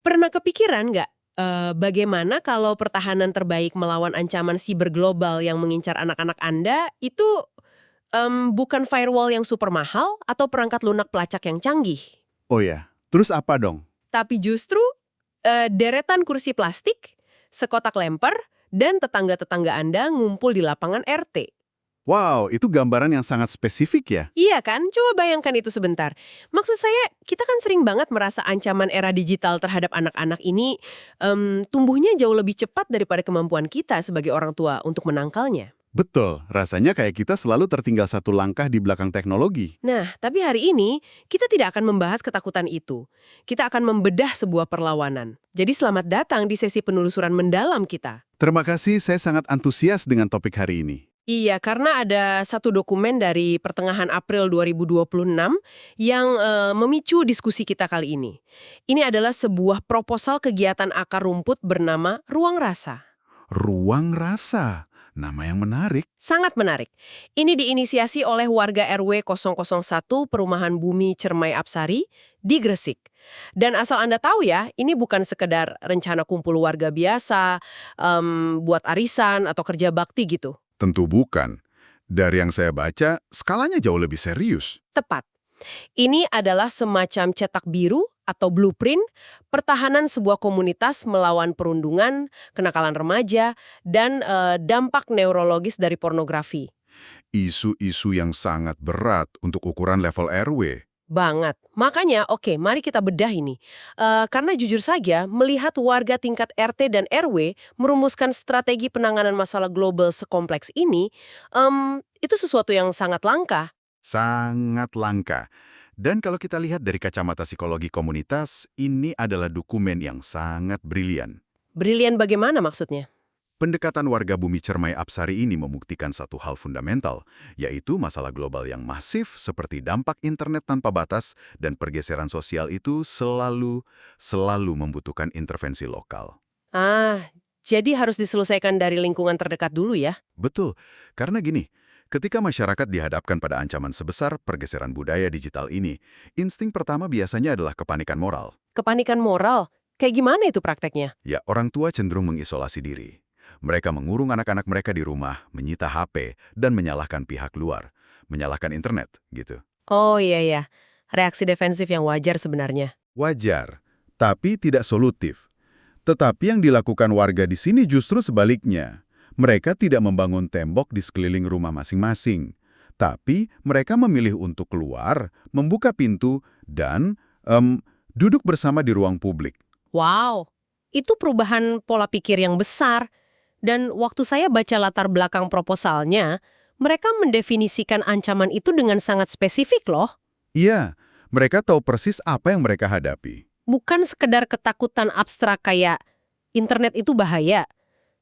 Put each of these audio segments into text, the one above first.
Pernah kepikiran nggak, bagaimana kalau pertahanan terbaik melawan ancaman siber global yang mengincar anak-anak Anda itu, bukan firewall yang super mahal atau perangkat lunak pelacak yang canggih, Oh ya, terus apa dong? tapi justru, deretan kursi plastik, sekotak lemper, dan tetangga-tetangga Anda ngumpul di lapangan RT. Wow, itu gambaran yang sangat spesifik ya. Iya kan? Coba bayangkan itu sebentar. Maksud saya, kita kan sering banget merasa ancaman era digital terhadap anak-anak ini tumbuhnya jauh lebih cepat daripada kemampuan kita sebagai orang tua untuk menangkalnya. Betul, rasanya kayak kita selalu tertinggal satu langkah di belakang teknologi. Nah, tapi hari ini kita tidak akan membahas ketakutan itu. Kita akan membedah sebuah perlawanan. Jadi selamat datang di sesi penelusuran mendalam kita. Terima kasih, saya sangat antusias dengan topik hari ini. Iya, karena ada satu dokumen dari pertengahan April 2026 yang memicu diskusi kita kali ini. Ini adalah sebuah proposal kegiatan akar rumput bernama Ruang Rasa. Ruang rasa, nama yang menarik. Sangat menarik. Ini diinisiasi oleh warga RW 001 Perumahan Bumi Cermai Apsari di Gresik. Dan asal Anda tahu ya, ini bukan sekedar rencana kumpul warga biasa, buat arisan atau kerja bakti gitu. Tentu bukan. Dari yang saya baca, skalanya jauh lebih serius. Tepat. Ini adalah semacam cetak biru atau blueprint pertahanan sebuah komunitas melawan perundungan, kenakalan remaja, dan dampak neurologis dari pornografi. Isu-isu yang sangat berat untuk ukuran level RW. Banget. Makanya, oke, mari kita bedah ini. Karena jujur saja, melihat warga tingkat RT dan RW merumuskan strategi penanganan masalah global sekompleks ini, itu sesuatu yang sangat langka. Sangat langka. Dan kalau kita lihat dari kacamata psikologi komunitas, ini adalah dokumen yang sangat brilian. Brilian bagaimana maksudnya? Pendekatan warga Bumi Cermai Apsari ini membuktikan satu hal fundamental, yaitu masalah global yang masif seperti dampak internet tanpa batas dan pergeseran sosial itu selalu membutuhkan intervensi lokal. Jadi harus diselesaikan dari lingkungan terdekat dulu ya? Betul, karena gini, ketika masyarakat dihadapkan pada ancaman sebesar pergeseran budaya digital ini, insting pertama biasanya adalah kepanikan moral. Kepanikan moral? Kayak gimana itu prakteknya? Ya, orang tua cenderung mengisolasi diri. Mereka mengurung anak-anak mereka di rumah, menyita HP, dan menyalahkan pihak luar. Menyalahkan internet, gitu. Oh iya. Reaksi defensif yang wajar sebenarnya. Wajar, tapi tidak solutif. Tetapi yang dilakukan warga di sini justru sebaliknya. Mereka tidak membangun tembok di sekeliling rumah masing-masing. Tapi mereka memilih untuk keluar, membuka pintu, dan duduk bersama di ruang publik. Wow, itu perubahan pola pikir yang besar. Dan waktu saya baca latar belakang proposalnya, mereka mendefinisikan ancaman itu dengan sangat spesifik loh. Iya, mereka tahu persis apa yang mereka hadapi. Bukan sekedar ketakutan abstrak kayak internet itu bahaya.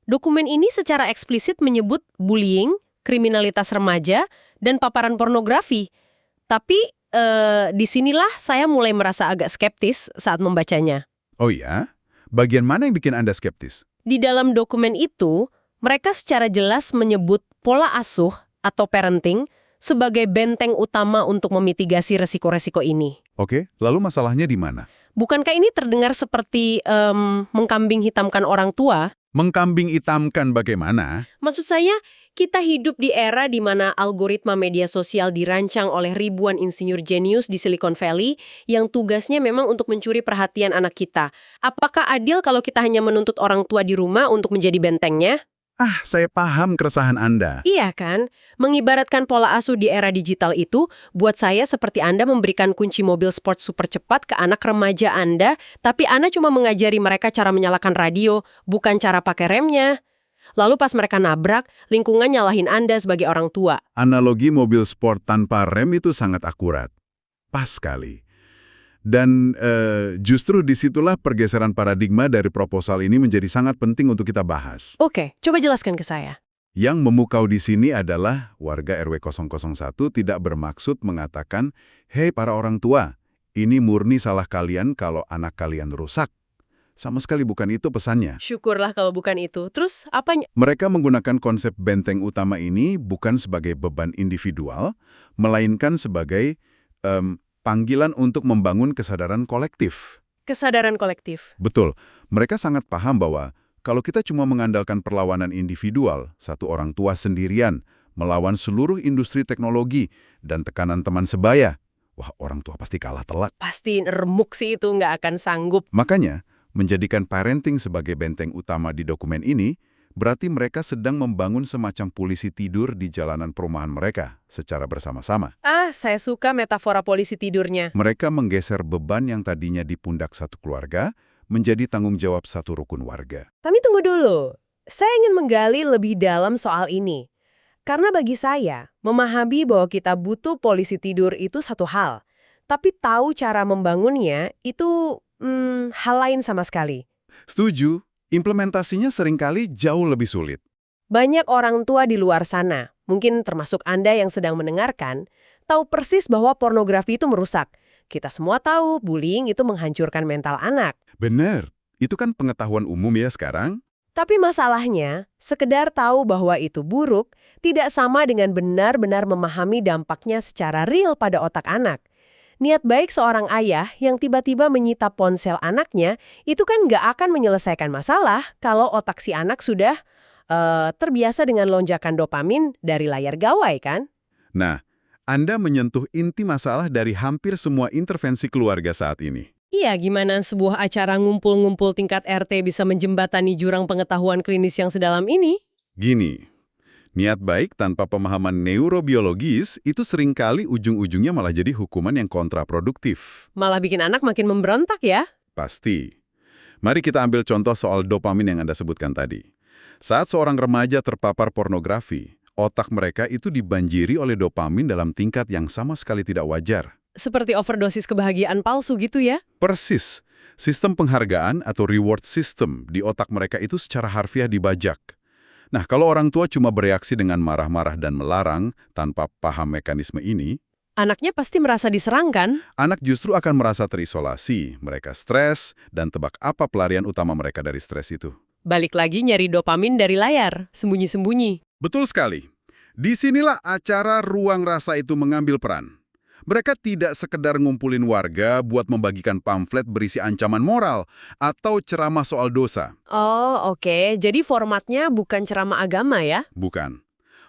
Dokumen ini secara eksplisit menyebut bullying, kriminalitas remaja, dan paparan pornografi. Tapi disinilah saya mulai merasa agak skeptis saat membacanya. Oh ya? Bagian mana yang bikin Anda skeptis? Di dalam dokumen itu, mereka secara jelas menyebut pola asuh atau parenting sebagai benteng utama untuk memitigasi resiko-resiko ini. Oke, lalu masalahnya di mana? Bukankah ini terdengar seperti mengkambing hitamkan orang tua? Mengkambing hitamkan bagaimana? Maksud saya, kita hidup di era di mana algoritma media sosial dirancang oleh ribuan insinyur jenius di Silicon Valley yang tugasnya memang untuk mencuri perhatian anak kita. Apakah adil kalau kita hanya menuntut orang tua di rumah untuk menjadi bentengnya? Saya paham keresahan Anda. Iya kan? Mengibaratkan pola asuh di era digital itu, buat saya seperti Anda memberikan kunci mobil sport super cepat ke anak remaja Anda, tapi Anda cuma mengajari mereka cara menyalakan radio, bukan cara pakai remnya. Lalu pas mereka nabrak, lingkungan nyalahin Anda sebagai orang tua. Analogi mobil sport tanpa rem itu sangat akurat. Pas sekali. Dan justru disitulah pergeseran paradigma dari proposal ini menjadi sangat penting untuk kita bahas. Oke, coba jelaskan ke saya. Yang memukau di sini adalah warga RW 001 tidak bermaksud mengatakan, "Hei para orang tua, ini murni salah kalian kalau anak kalian rusak." Sama sekali bukan itu pesannya. Syukurlah kalau bukan itu. Terus apanya? Mereka menggunakan konsep benteng utama ini bukan sebagai beban individual, melainkan sebagai panggilan untuk membangun kesadaran kolektif. Kesadaran kolektif. Betul, mereka sangat paham bahwa kalau kita cuma mengandalkan perlawanan individual, satu orang tua sendirian, melawan seluruh industri teknologi dan tekanan teman sebaya, wah orang tua pasti kalah telak. Pasti remuk sih itu nggak akan sanggup. Makanya, menjadikan parenting sebagai benteng utama di dokumen ini, berarti mereka sedang membangun semacam polisi tidur di jalanan perumahan mereka secara bersama-sama. Saya suka metafora polisi tidurnya. Mereka menggeser beban yang tadinya di pundak satu keluarga menjadi tanggung jawab satu rukun warga. Tapi tunggu dulu, saya ingin menggali lebih dalam soal ini. Karena bagi saya, memahami bahwa kita butuh polisi tidur itu satu hal. Tapi tahu cara membangunnya itu hal lain sama sekali. Setuju, implementasinya seringkali jauh lebih sulit. Banyak orang tua di luar sana, mungkin termasuk Anda yang sedang mendengarkan, tahu persis bahwa pornografi itu merusak. Kita semua tahu bullying itu menghancurkan mental anak. Bener, itu kan pengetahuan umum ya sekarang. Tapi masalahnya, sekedar tahu bahwa itu buruk, tidak sama dengan benar-benar memahami dampaknya secara real pada otak anak. Niat baik seorang ayah yang tiba-tiba menyita ponsel anaknya, itu kan nggak akan menyelesaikan masalah kalau otak si anak sudah terbiasa dengan lonjakan dopamin dari layar gawai, kan? Nah, Anda menyentuh inti masalah dari hampir semua intervensi keluarga saat ini. Iya, gimana sebuah acara ngumpul-ngumpul tingkat RT bisa menjembatani jurang pengetahuan klinis yang sedalam ini? Gini, niat baik tanpa pemahaman neurobiologis itu seringkali ujung-ujungnya malah jadi hukuman yang kontraproduktif. Malah bikin anak makin memberontak ya? Pasti. Mari kita ambil contoh soal dopamin yang Anda sebutkan tadi. Saat seorang remaja terpapar pornografi, otak mereka itu dibanjiri oleh dopamin dalam tingkat yang sama sekali tidak wajar. Seperti overdosis kebahagiaan palsu gitu ya? Persis. Sistem penghargaan atau reward system di otak mereka itu secara harfiah dibajak. Nah, kalau orang tua cuma bereaksi dengan marah-marah dan melarang tanpa paham mekanisme ini, Anaknya pasti merasa diserang kan? anak justru akan merasa terisolasi, mereka stres, dan tebak apa pelarian utama mereka dari stres itu. Balik lagi nyari dopamin dari layar, sembunyi-sembunyi. Betul sekali. Disinilah acara Ruang Rasa itu mengambil peran. Mereka tidak sekedar ngumpulin warga buat membagikan pamflet berisi ancaman moral atau ceramah soal dosa. Oh, oke. Jadi formatnya bukan ceramah agama ya? Bukan.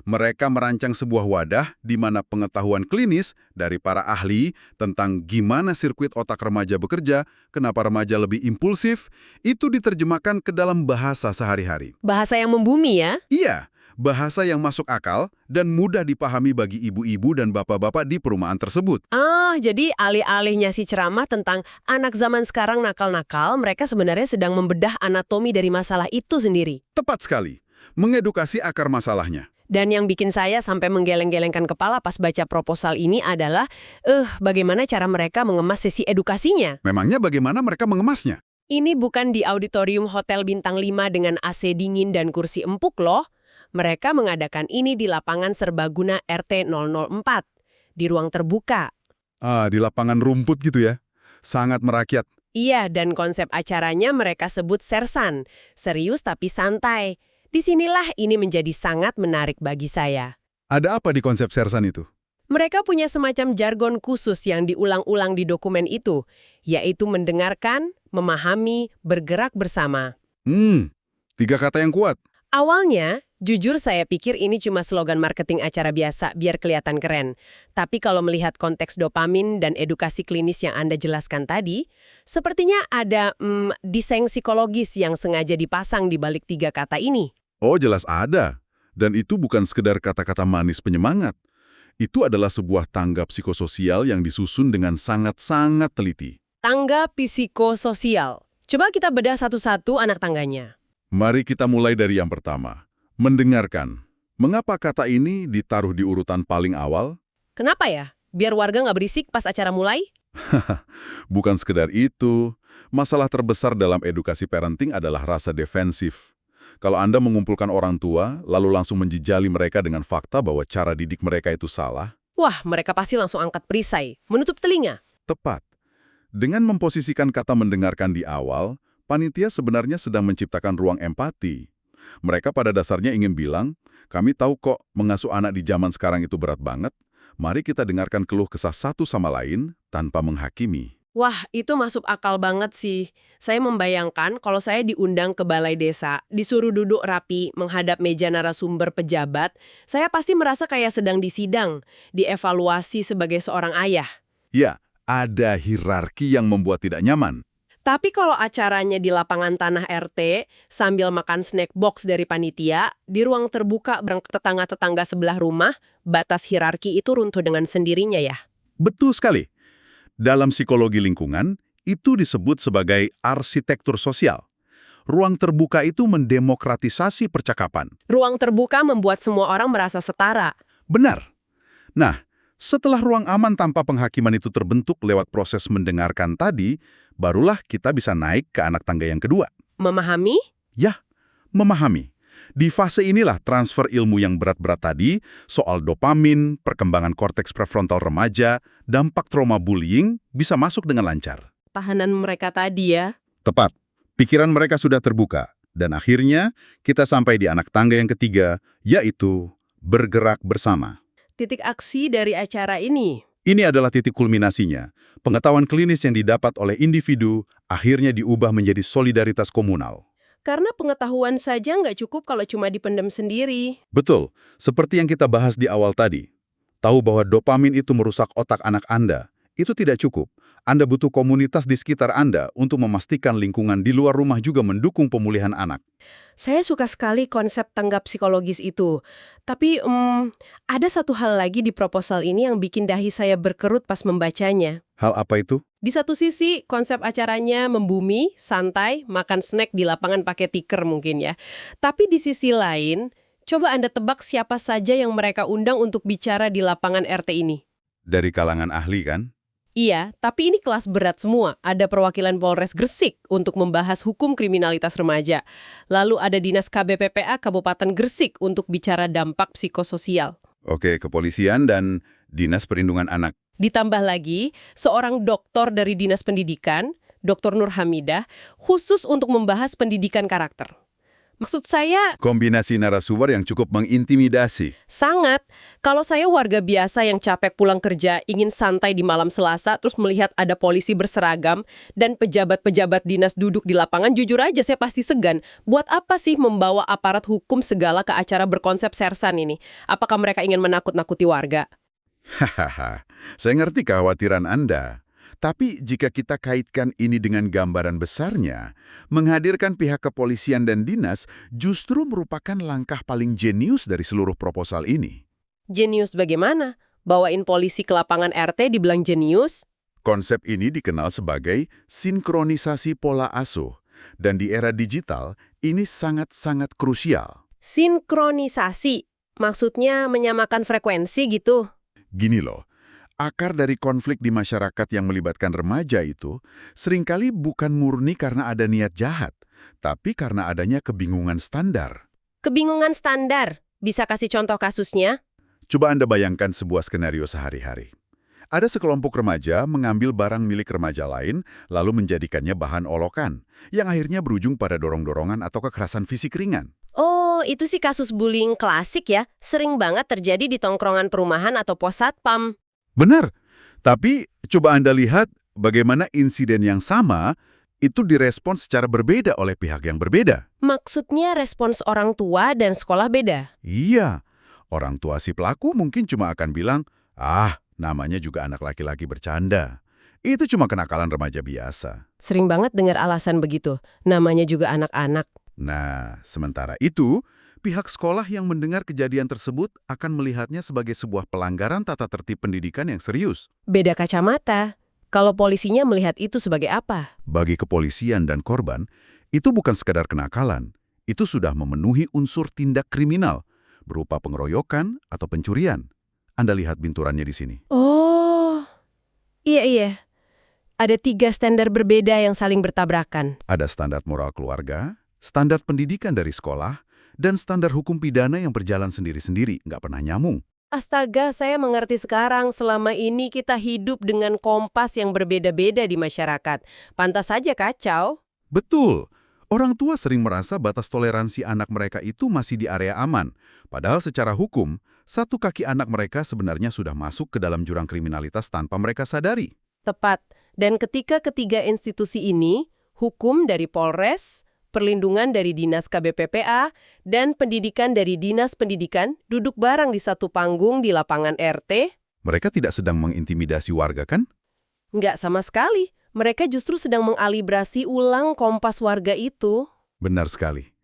Mereka merancang sebuah wadah di mana pengetahuan klinis dari para ahli tentang gimana sirkuit otak remaja bekerja, kenapa remaja lebih impulsif, itu diterjemahkan ke dalam bahasa sehari-hari. Bahasa yang membumi ya? Iya, bahasa yang masuk akal dan mudah dipahami bagi ibu-ibu dan bapak-bapak di perumahan tersebut. Jadi alih-alih nyasi ceramah tentang anak zaman sekarang nakal-nakal, mereka sebenarnya sedang membedah anatomi dari masalah itu sendiri. Tepat sekali, mengedukasi akar masalahnya. Dan yang bikin saya sampai menggeleng-gelengkan kepala pas baca proposal ini adalah, bagaimana cara mereka mengemas sesi edukasinya. Memangnya bagaimana mereka mengemasnya? Ini bukan di auditorium Hotel Bintang 5 dengan AC dingin dan kursi empuk loh. Mereka mengadakan ini di lapangan serbaguna RT 004, di ruang terbuka. Di lapangan rumput gitu ya? Sangat merakyat. Iya, dan konsep acaranya mereka sebut sersan, serius tapi santai. Disinilah ini menjadi sangat menarik bagi saya. Ada apa di konsep sersan itu? Mereka punya semacam jargon khusus yang diulang-ulang di dokumen itu, yaitu mendengarkan, memahami, bergerak bersama. 3 kata yang kuat. Awalnya, jujur saya pikir ini cuma slogan marketing acara biasa biar kelihatan keren. Tapi kalau melihat konteks dopamin dan edukasi klinis yang Anda jelaskan tadi, sepertinya ada desain psikologis yang sengaja dipasang di balik 3 kata ini. Oh, jelas ada. Dan itu bukan sekedar kata-kata manis penyemangat. Itu adalah sebuah tangga psikososial yang disusun dengan sangat-sangat teliti. Tangga psikososial. Coba kita bedah satu-satu anak tangganya. Mari kita mulai dari yang pertama. Mendengarkan. Mengapa kata ini ditaruh di urutan paling awal? Kenapa ya? Biar warga nggak berisik pas acara mulai? Bukan sekedar itu. Masalah terbesar dalam edukasi parenting adalah rasa defensif. Kalau Anda mengumpulkan orang tua, lalu langsung menjejali mereka dengan fakta bahwa cara didik mereka itu salah. Wah, mereka pasti langsung angkat perisai, menutup telinga. Tepat. Dengan memposisikan kata mendengarkan di awal, panitia sebenarnya sedang menciptakan ruang empati. Mereka pada dasarnya ingin bilang, kami tahu kok mengasuh anak di zaman sekarang itu berat banget. Mari kita dengarkan keluh kesah satu sama lain tanpa menghakimi. Wah, itu masuk akal banget sih. Saya membayangkan kalau saya diundang ke balai desa, disuruh duduk rapi, menghadap meja narasumber pejabat, saya pasti merasa kayak sedang disidang, dievaluasi sebagai seorang ayah. Ya, ada hierarki yang membuat tidak nyaman. Tapi kalau acaranya di lapangan tanah RT, sambil makan snack box dari panitia, di ruang terbuka bareng tetangga-tetangga sebelah rumah, batas hierarki itu runtuh dengan sendirinya ya. Betul sekali. Dalam psikologi lingkungan, itu disebut sebagai arsitektur sosial. Ruang terbuka itu mendemokratisasi percakapan. Ruang terbuka membuat semua orang merasa setara. Benar. Nah, setelah ruang aman tanpa penghakiman itu terbentuk lewat proses mendengarkan tadi, barulah kita bisa naik ke anak tangga yang kedua. Memahami? Ya, memahami. Di fase inilah transfer ilmu yang berat-berat tadi, soal dopamin, perkembangan korteks prefrontal remaja, dampak trauma bullying, bisa masuk dengan lancar. Tahanan mereka tadi ya. Tepat. Pikiran mereka sudah terbuka. Dan akhirnya, kita sampai di anak tangga yang ketiga, yaitu bergerak bersama. Titik aksi dari acara ini. Ini adalah titik kulminasinya. Pengetahuan klinis yang didapat oleh individu akhirnya diubah menjadi solidaritas komunal. Karena pengetahuan saja nggak cukup kalau cuma dipendam sendiri. Betul, seperti yang kita bahas di awal tadi. Tahu bahwa dopamin itu merusak otak anak Anda, itu tidak cukup. Anda butuh komunitas di sekitar Anda untuk memastikan lingkungan di luar rumah juga mendukung pemulihan anak. Saya suka sekali konsep tanggap psikologis itu. Tapi ada satu hal lagi di proposal ini yang bikin dahi saya berkerut pas membacanya. Hal apa itu? Di satu sisi, konsep acaranya membumi, santai, makan snack di lapangan pakai tikar mungkin ya. Tapi di sisi lain, coba Anda tebak siapa saja yang mereka undang untuk bicara di lapangan RT ini. Dari kalangan ahli kan? Iya, tapi ini kelas berat semua. Ada perwakilan Polres Gresik untuk membahas hukum kriminalitas remaja. Lalu ada Dinas KBPPA Kabupaten Gresik untuk bicara dampak psikososial. Oke, kepolisian dan Dinas Perlindungan Anak. Ditambah lagi, seorang doktor dari Dinas Pendidikan, Dr. Nur Hamidah, khusus untuk membahas pendidikan karakter. Maksud saya, Kombinasi narasumber yang cukup mengintimidasi. sangat. Kalau saya warga biasa yang capek pulang kerja, ingin santai di malam Selasa, terus melihat ada polisi berseragam, dan pejabat-pejabat dinas duduk di lapangan, jujur aja saya pasti segan. Buat apa sih membawa aparat hukum segala ke acara berkonsep sersan ini? Apakah mereka ingin menakut-nakuti warga? Hahaha, saya ngerti kekhawatiran Anda. Tapi jika kita kaitkan ini dengan gambaran besarnya, menghadirkan pihak kepolisian dan dinas justru merupakan langkah paling jenius dari seluruh proposal ini. Jenius bagaimana? Bawain polisi ke lapangan RT dibilang jenius? Konsep ini dikenal sebagai sinkronisasi pola asuh. Dan di era digital, ini sangat-sangat krusial. Sinkronisasi. Maksudnya menyamakan frekuensi gitu? Gini loh, akar dari konflik di masyarakat yang melibatkan remaja itu seringkali bukan murni karena ada niat jahat, tapi karena adanya kebingungan standar. Kebingungan standar. Bisa kasih contoh kasusnya? Coba Anda bayangkan sebuah skenario sehari-hari. Ada sekelompok remaja mengambil barang milik remaja lain, lalu menjadikannya bahan olokan, yang akhirnya berujung pada dorong-dorongan atau kekerasan fisik ringan. Oh, itu sih kasus bullying klasik ya. Sering banget terjadi di tongkrongan perumahan atau pos satpam. Benar, tapi coba Anda lihat bagaimana insiden yang sama itu direspons secara berbeda oleh pihak yang berbeda. Maksudnya respons orang tua dan sekolah beda? Iya, orang tua si pelaku mungkin cuma akan bilang, namanya juga anak laki-laki bercanda. Itu cuma kenakalan remaja biasa. Sering banget dengar alasan begitu. Namanya juga anak-anak. Nah, sementara itu, pihak sekolah yang mendengar kejadian tersebut akan melihatnya sebagai sebuah pelanggaran tata tertib pendidikan yang serius. Beda kacamata. Kalau polisinya melihat itu sebagai apa? Bagi kepolisian dan korban, itu bukan sekadar kenakalan. Itu sudah memenuhi unsur tindak kriminal, berupa pengeroyokan atau pencurian. Anda lihat binturannya di sini. Oh, iya. Ada 3 standar berbeda yang saling bertabrakan. Ada standar moral keluarga, standar pendidikan dari sekolah, dan standar hukum pidana yang berjalan sendiri-sendiri, nggak pernah nyambung. Astaga, saya mengerti sekarang. Selama ini kita hidup dengan kompas yang berbeda-beda di masyarakat. Pantas saja kacau. Betul. Orang tua sering merasa batas toleransi anak mereka itu masih di area aman. Padahal secara hukum, satu kaki anak mereka sebenarnya sudah masuk ke dalam jurang kriminalitas tanpa mereka sadari. Tepat. Dan ketika ketiga institusi ini, hukum dari Polres, perlindungan dari Dinas KBPPA, dan pendidikan dari Dinas Pendidikan duduk bareng di satu panggung di lapangan RT, Mereka tidak sedang mengintimidasi warga kan? nggak sama sekali. Mereka justru sedang mengalibrasi ulang kompas warga itu. Benar sekali.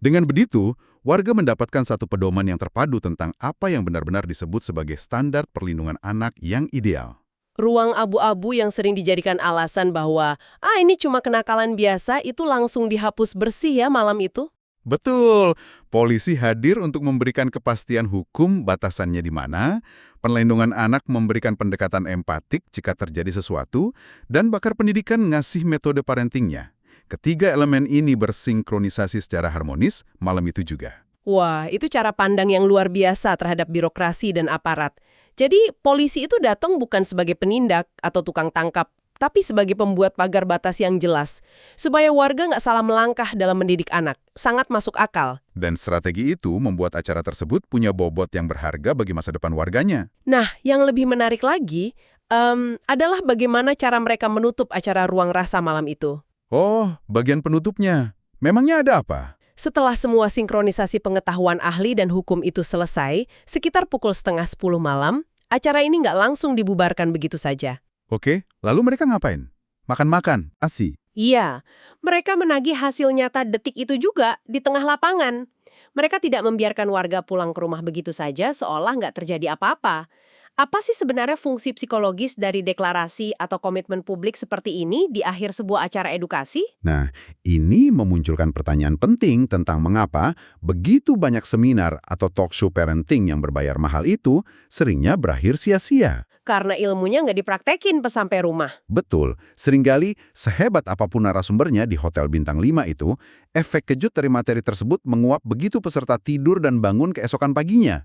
Dengan begitu, warga mendapatkan satu pedoman yang terpadu tentang apa yang benar-benar disebut sebagai standar perlindungan anak yang ideal. Ruang abu-abu yang sering dijadikan alasan bahwa, ini cuma kenakalan biasa, itu langsung dihapus bersih ya malam itu. Betul, polisi hadir untuk memberikan kepastian hukum batasannya di mana, perlindungan anak memberikan pendekatan empatik jika terjadi sesuatu, dan bakar pendidikan ngasih metode parentingnya. Ketiga elemen ini bersinkronisasi secara harmonis malam itu juga. Wah, itu cara pandang yang luar biasa terhadap birokrasi dan aparat. Jadi, polisi itu datang bukan sebagai penindak atau tukang tangkap, tapi sebagai pembuat pagar batas yang jelas, supaya warga nggak salah melangkah dalam mendidik anak. Sangat masuk akal. Dan strategi itu membuat acara tersebut punya bobot yang berharga bagi masa depan warganya. Nah, yang lebih menarik lagi adalah bagaimana cara mereka menutup acara ruang rasa malam itu. Oh, bagian penutupnya. Memangnya ada apa? Setelah semua sinkronisasi pengetahuan ahli dan hukum itu selesai, sekitar pukul 9:30 malam, acara ini nggak langsung dibubarkan begitu saja. Oke, lalu mereka ngapain? Makan-makan, asi. Iya, mereka menagih hasil nyata detik itu juga di tengah lapangan. Mereka tidak membiarkan warga pulang ke rumah begitu saja seolah nggak terjadi apa-apa. Apa sih sebenarnya fungsi psikologis dari deklarasi atau komitmen publik seperti ini di akhir sebuah acara edukasi? Nah, ini memunculkan pertanyaan penting tentang mengapa begitu banyak seminar atau talk show parenting yang berbayar mahal itu seringnya berakhir sia-sia. Karena ilmunya nggak dipraktekin pas sampai rumah. Betul, seringkali sehebat apapun narasumbernya di Hotel Bintang 5 itu, efek kejut dari materi tersebut menguap begitu peserta tidur dan bangun keesokan paginya.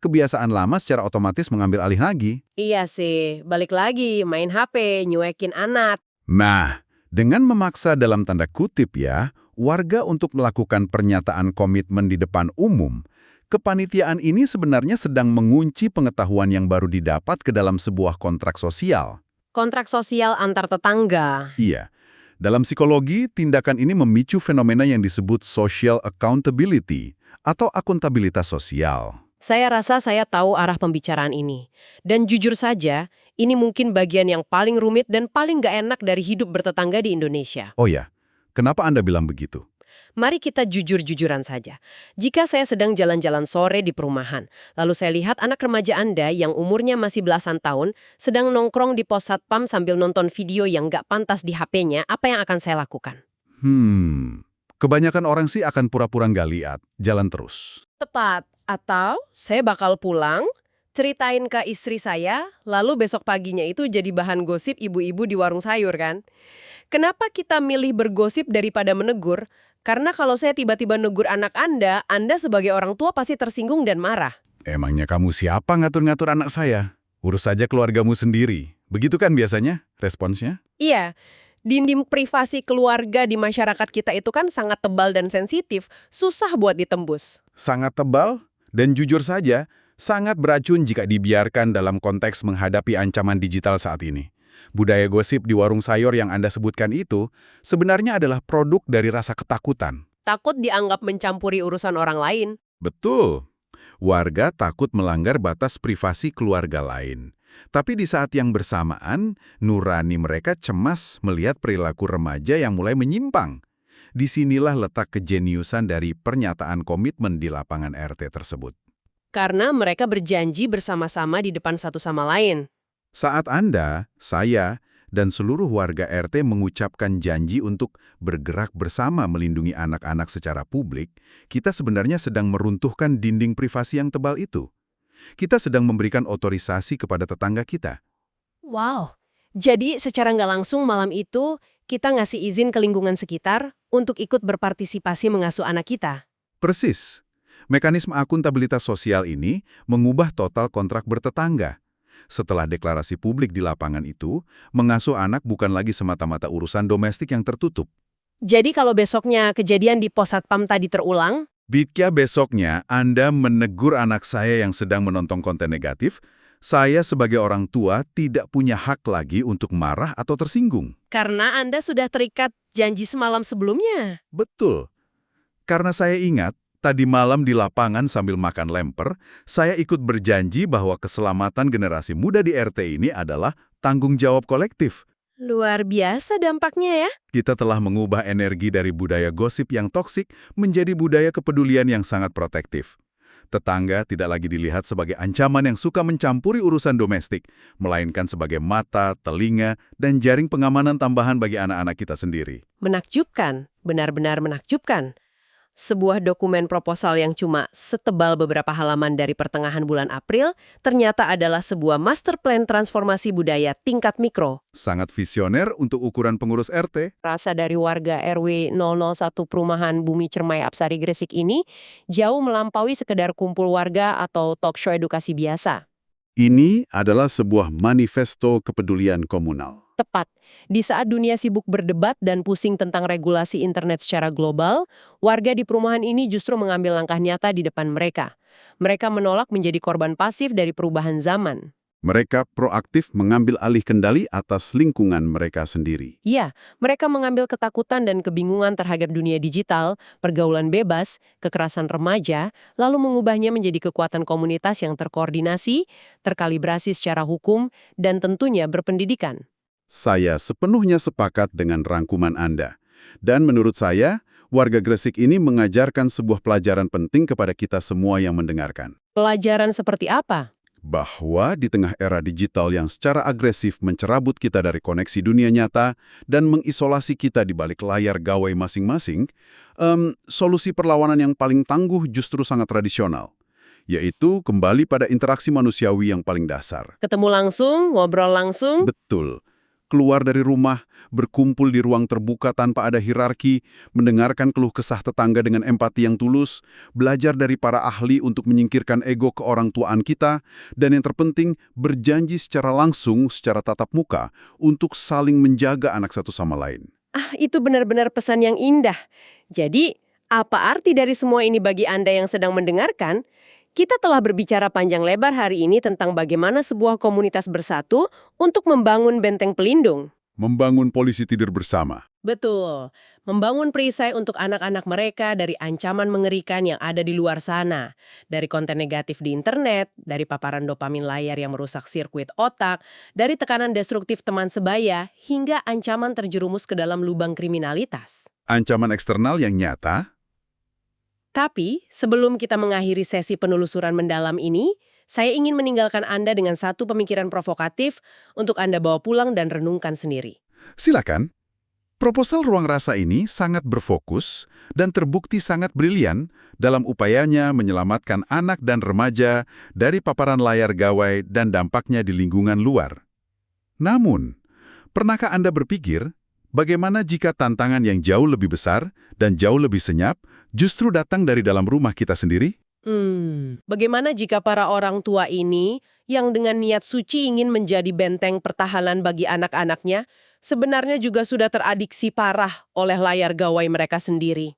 Kebiasaan lama secara otomatis mengambil alih lagi. Iya sih, balik lagi main HP, nyuekin anak. Nah, dengan memaksa dalam tanda kutip ya, warga untuk melakukan pernyataan komitmen di depan umum, kepanitiaan ini sebenarnya sedang mengunci pengetahuan yang baru didapat ke dalam sebuah kontrak sosial. Kontrak sosial antar tetangga. Iya. Dalam psikologi, tindakan ini memicu fenomena yang disebut social accountability atau akuntabilitas sosial. Saya rasa saya tahu arah pembicaraan ini. Dan jujur saja, ini mungkin bagian yang paling rumit dan paling gak enak dari hidup bertetangga di Indonesia. Oh ya, kenapa Anda bilang begitu? Mari kita jujur-jujuran saja. Jika saya sedang jalan-jalan sore di perumahan, lalu saya lihat anak remaja Anda yang umurnya masih belasan tahun sedang nongkrong di pos satpam sambil nonton video yang gak pantas di HP-nya, apa yang akan saya lakukan? Kebanyakan orang sih akan pura-pura nggak lihat, jalan terus. Tepat. Atau saya bakal pulang, ceritain ke istri saya, lalu besok paginya itu jadi bahan gosip ibu-ibu di warung sayur kan? Kenapa kita milih bergosip daripada menegur? Karena kalau saya tiba-tiba negur anak Anda sebagai orang tua pasti tersinggung dan marah. Emangnya kamu siapa ngatur-ngatur anak saya? Urus saja keluargamu sendiri. Begitu kan biasanya responsnya? Iya, dinding privasi keluarga di masyarakat kita itu kan sangat tebal dan sensitif, susah buat ditembus. Sangat tebal dan jujur saja, sangat beracun jika dibiarkan dalam konteks menghadapi ancaman digital saat ini. Budaya gosip di warung sayur yang Anda sebutkan itu sebenarnya adalah produk dari rasa ketakutan. Takut dianggap mencampuri urusan orang lain. Betul. Warga takut melanggar batas privasi keluarga lain. Tapi di saat yang bersamaan, nurani mereka cemas melihat perilaku remaja yang mulai menyimpang. Disinilah letak kejeniusan dari pernyataan komitmen di lapangan RT tersebut. Karena mereka berjanji bersama-sama di depan satu sama lain. Saat Anda, saya, dan seluruh warga RT mengucapkan janji untuk bergerak bersama melindungi anak-anak secara publik, kita sebenarnya sedang meruntuhkan dinding privasi yang tebal itu. Kita sedang memberikan otorisasi kepada tetangga kita. Wow, jadi secara nggak langsung malam itu kita ngasih izin ke lingkungan sekitar untuk ikut berpartisipasi mengasuh anak kita. Persis. Mekanisme akuntabilitas sosial ini mengubah total kontrak bertetangga. Setelah deklarasi publik di lapangan itu, mengasuh anak bukan lagi semata-mata urusan domestik yang tertutup. Jadi kalau besoknya kejadian di pos satpam tadi terulang, Jika besoknya Anda menegur anak saya yang sedang menonton konten negatif, Saya sebagai orang tua tidak punya hak lagi untuk marah atau tersinggung. Karena Anda sudah terikat janji semalam sebelumnya. Betul. Karena saya ingat, tadi malam di lapangan sambil makan lemper, saya ikut berjanji bahwa keselamatan generasi muda di RT ini adalah tanggung jawab kolektif. Luar biasa dampaknya ya. Kita telah mengubah energi dari budaya gosip yang toksik menjadi budaya kepedulian yang sangat protektif. Tetangga tidak lagi dilihat sebagai ancaman yang suka mencampuri urusan domestik, melainkan sebagai mata, telinga, dan jaring pengamanan tambahan bagi anak-anak kita sendiri. Menakjubkan, benar-benar menakjubkan. Sebuah dokumen proposal yang cuma setebal beberapa halaman dari pertengahan bulan April ternyata adalah sebuah master plan transformasi budaya tingkat mikro. Sangat visioner untuk ukuran pengurus RT. Rasa dari warga RW 001 Perumahan Bumi Cermai Apsari Gresik ini jauh melampaui sekedar kumpul warga atau talk show edukasi biasa. Ini adalah sebuah manifesto kepedulian komunal. Tepat. Di saat dunia sibuk berdebat dan pusing tentang regulasi internet secara global, warga di perumahan ini justru mengambil langkah nyata di depan mereka. Mereka menolak menjadi korban pasif dari perubahan zaman. Mereka proaktif mengambil alih kendali atas lingkungan mereka sendiri. Ya, mereka mengambil ketakutan dan kebingungan terhadap dunia digital, pergaulan bebas, kekerasan remaja, lalu mengubahnya menjadi kekuatan komunitas yang terkoordinasi, terkalibrasi secara hukum, dan tentunya berpendidikan. Saya sepenuhnya sepakat dengan rangkuman Anda. Dan menurut saya, warga Gresik ini mengajarkan sebuah pelajaran penting kepada kita semua yang mendengarkan. Pelajaran seperti apa? Bahwa di tengah era digital yang secara agresif mencerabut kita dari koneksi dunia nyata dan mengisolasi kita di balik layar gawai masing-masing, solusi perlawanan yang paling tangguh justru sangat tradisional, yaitu kembali pada interaksi manusiawi yang paling dasar. Ketemu langsung, ngobrol langsung? Betul. Keluar dari rumah, berkumpul di ruang terbuka tanpa ada hierarki, mendengarkan keluh kesah tetangga dengan empati yang tulus, belajar dari para ahli untuk menyingkirkan ego keorangtuaan kita, dan yang terpenting, berjanji secara langsung, secara tatap muka, untuk saling menjaga anak satu sama lain. Itu benar-benar pesan yang indah. Jadi, apa arti dari semua ini bagi Anda yang sedang mendengarkan? Kita telah berbicara panjang lebar hari ini tentang bagaimana sebuah komunitas bersatu untuk membangun benteng pelindung. Membangun polisi tidur bersama. Betul. Membangun perisai untuk anak-anak mereka dari ancaman mengerikan yang ada di luar sana. Dari konten negatif di internet, dari paparan dopamin layar yang merusak sirkuit otak, dari tekanan destruktif teman sebaya, hingga ancaman terjerumus ke dalam lubang kriminalitas. Ancaman eksternal yang nyata. Tapi, sebelum kita mengakhiri sesi penelusuran mendalam ini, saya ingin meninggalkan Anda dengan satu pemikiran provokatif untuk Anda bawa pulang dan renungkan sendiri. Silakan. Proposal Ruang Rasa ini sangat berfokus dan terbukti sangat brilian dalam upayanya menyelamatkan anak dan remaja dari paparan layar gawai dan dampaknya di lingkungan luar. Namun, pernahkah Anda berpikir, bagaimana jika tantangan yang jauh lebih besar dan jauh lebih senyap justru datang dari dalam rumah kita sendiri? Bagaimana jika para orang tua ini, yang dengan niat suci ingin menjadi benteng pertahanan bagi anak-anaknya, sebenarnya juga sudah teradiksi parah oleh layar gawai mereka sendiri?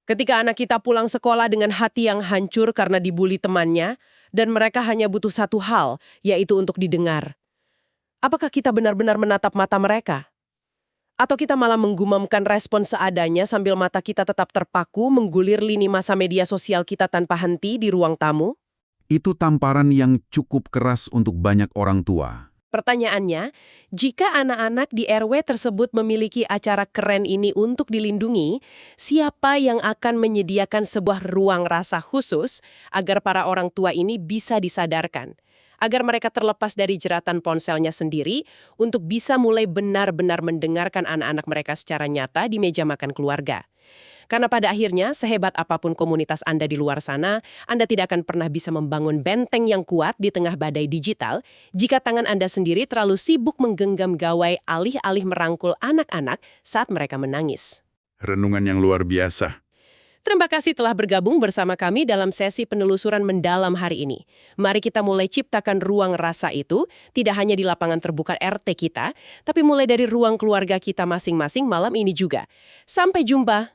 Ketika anak kita pulang sekolah dengan hati yang hancur karena dibully temannya, dan mereka hanya butuh satu hal, yaitu untuk didengar. Apakah kita benar-benar menatap mata mereka? Atau kita malah menggumamkan respon seadanya sambil mata kita tetap terpaku menggulir lini masa media sosial kita tanpa henti di ruang tamu? Itu tamparan yang cukup keras untuk banyak orang tua. Pertanyaannya, jika anak-anak di RW tersebut memiliki acara keren ini untuk dilindungi, siapa yang akan menyediakan sebuah ruang rasa khusus agar para orang tua ini bisa disadarkan? Agar mereka terlepas dari jeratan ponselnya sendiri untuk bisa mulai benar-benar mendengarkan anak-anak mereka secara nyata di meja makan keluarga. Karena pada akhirnya, sehebat apapun komunitas Anda di luar sana, Anda tidak akan pernah bisa membangun benteng yang kuat di tengah badai digital jika tangan Anda sendiri terlalu sibuk menggenggam gawai alih-alih merangkul anak-anak saat mereka menangis. Renungan yang luar biasa. Terima kasih telah bergabung bersama kami dalam sesi penelusuran mendalam hari ini. Mari kita mulai ciptakan ruang rasa itu, tidak hanya di lapangan terbuka RT kita, tapi mulai dari ruang keluarga kita masing-masing malam ini juga. Sampai jumpa!